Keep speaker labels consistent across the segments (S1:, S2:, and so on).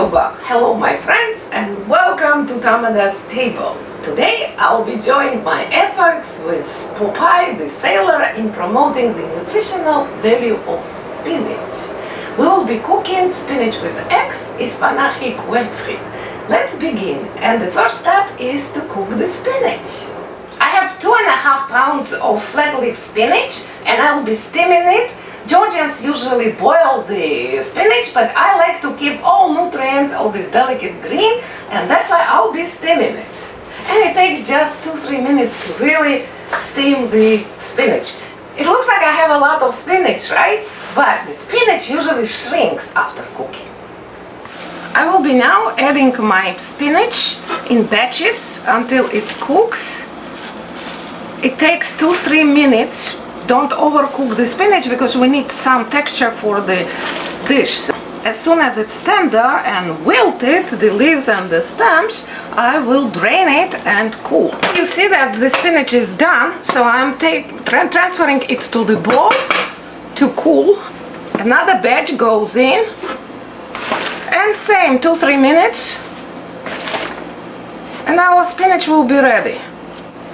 S1: Hello my friends and welcome to Tamada's table. Today I'll be joining my efforts with Popeye the sailor in promoting the nutritional value of spinach. We will be cooking spinach with eggs, Ispanakhi Kvertskhit. Let's begin, and the first step is to cook the spinach. I have 2.5 pounds of flat leaf spinach and I will be steaming it. Georgians usually boil the spinach, but I like to keep all nutrients of this delicate green, and that's why I'll be steaming it. And it takes just 2-3 minutes to really steam the spinach. It looks like I have a lot of spinach, right? But the spinach usually shrinks after cooking. I will be now adding my spinach in batches until it cooks. It takes 2-3 minutes. Don't overcook the spinach because we need some texture for the dish. As soon as it's tender and wilted, the leaves and the stems, I will drain it and cool. You see that the spinach is done, so I'm transferring it to the bowl to cool. Another batch goes in, and same 2-3 minutes, and our spinach will be ready.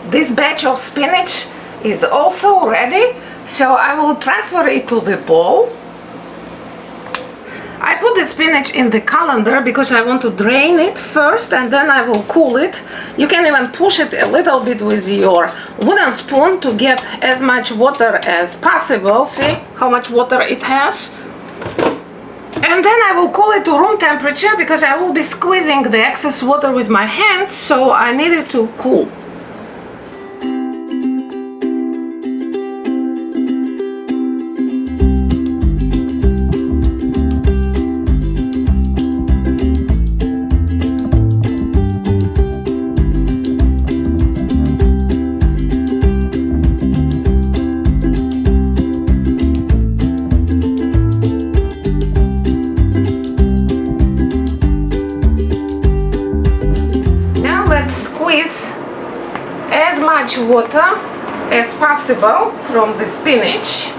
S1: This batch of spinach is also ready, so I will transfer it to the bowl. I put the spinach in the colander because I want to drain it first and then I will cool it. You can even push it a little bit with your wooden spoon to get as much water as possible. See how much water it has? And then I will cool it to room temperature because I will be squeezing the excess water with my hands, so I need it to cool. As much water as possible from the spinach.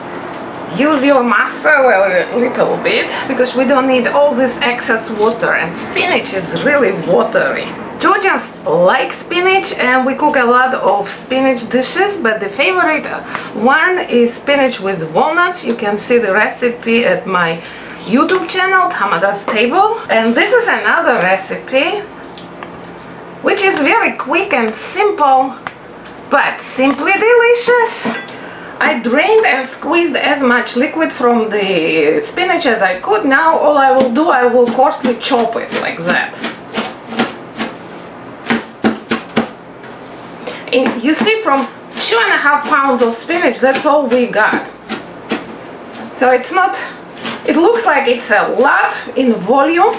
S1: Use your muscle a little bit because we don't need all this excess water, and spinach is really watery. Georgians like spinach and we cook a lot of spinach dishes, but the favorite one is spinach with walnuts. You can see the recipe at my YouTube channel, Tamada's Table. And this is another recipe which is very quick and simple, but simply delicious. I drained and squeezed as much liquid from the spinach as I could. Now all I will do, I will coarsely chop it like that. And you see, from 2.5 pounds of spinach, that's all we got. So it's not, it looks like it's a lot in volume,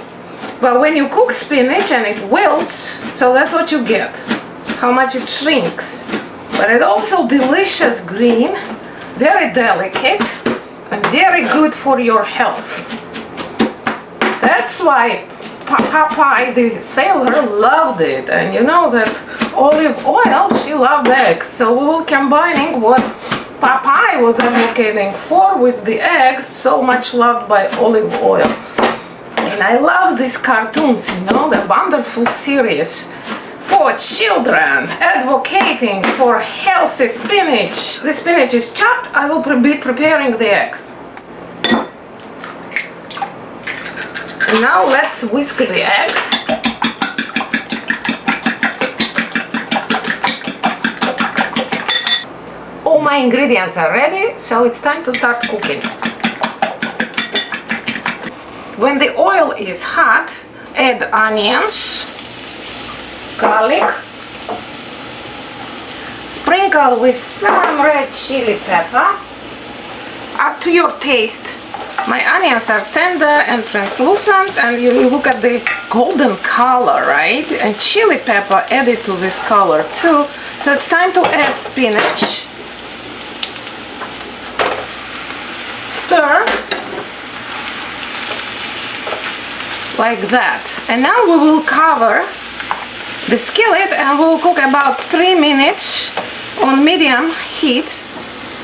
S1: but when you cook spinach and it wilts, so that's what you get, how much it shrinks. But it's also delicious green, very delicate, and very good for your health. That's why Popeye the sailor loved it. And you know that Olive Oyl, she loved eggs. So we will combining what Popeye was advocating for with the eggs, so much loved by Olive Oyl. And I love these cartoons, you know, the wonderful series for children advocating for healthy spinach. The spinach is chopped. I will be preparing the eggs. And now let's whisk the eggs. All my ingredients are ready, so it's time to start cooking. When the oil is hot, add onions, garlic, sprinkle with some red chili pepper, up to your taste. My onions are tender and translucent, and you look at the golden color, right? And chili pepper added to this color too. So it's time to add spinach. Stir like that, and now we will cover the skillet and we'll cook about 3 minutes on medium heat.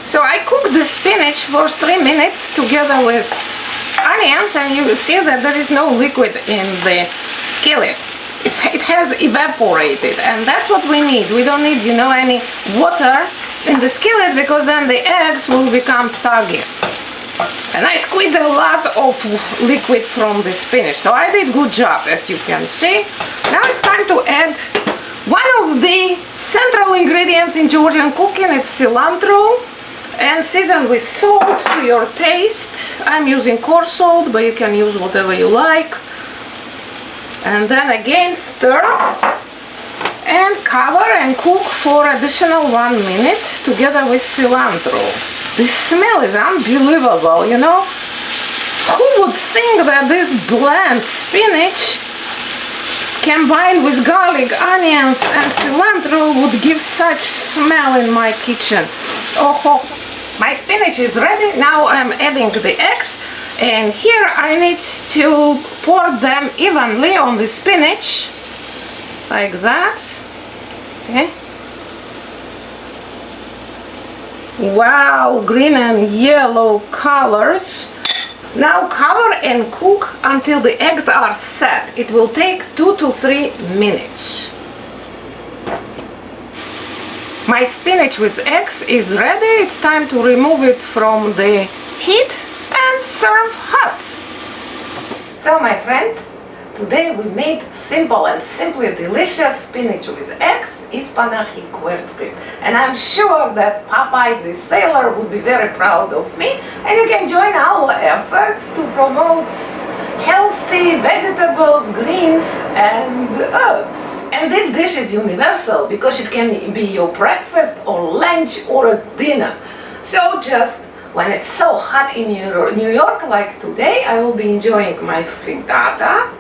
S1: So I cook the spinach for 3 minutes together with onions, and you will see that there is no liquid in the skillet. It has evaporated, and that's what we need. We don't need, any water in the skillet, because then the eggs will become soggy. And I squeezed a lot of liquid from the spinach, so I did good job, as you can see. Now it's time to add one of the central ingredients in Georgian cooking. It's cilantro, and season with salt to your taste. I'm using coarse salt, but you can use whatever you like. And then again stir and cover and cook for additional 1 minute together with cilantro. The smell is unbelievable, Who would think that this blend spinach combined with garlic, onions and cilantro would give such smell in my kitchen? Oh, my spinach is ready. Now I'm adding the eggs. And here I need to pour them evenly on the spinach, like that. Okay. Wow, green and yellow colors. Now cover and cook until the eggs are set. It will take 2 to 3 minutes. My spinach with eggs is ready. It's time to remove it from the heat and serve hot. So my friends, today we made simple and simply delicious spinach with eggs, Ispanakhi Kvertskhit. And I'm sure that Popeye the sailor would be very proud of me, and you can join our efforts to promote healthy vegetables, greens and herbs. And this dish is universal because it can be your breakfast or lunch or a dinner. So just when it's so hot in New York like today, I will be enjoying my frittata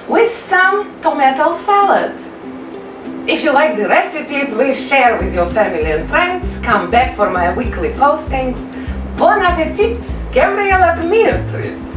S1: with some tomato salad. If you like the recipe, please share with your family and friends. Come back for my weekly postings. Bon appetit! Gabriela Dmirtwitz!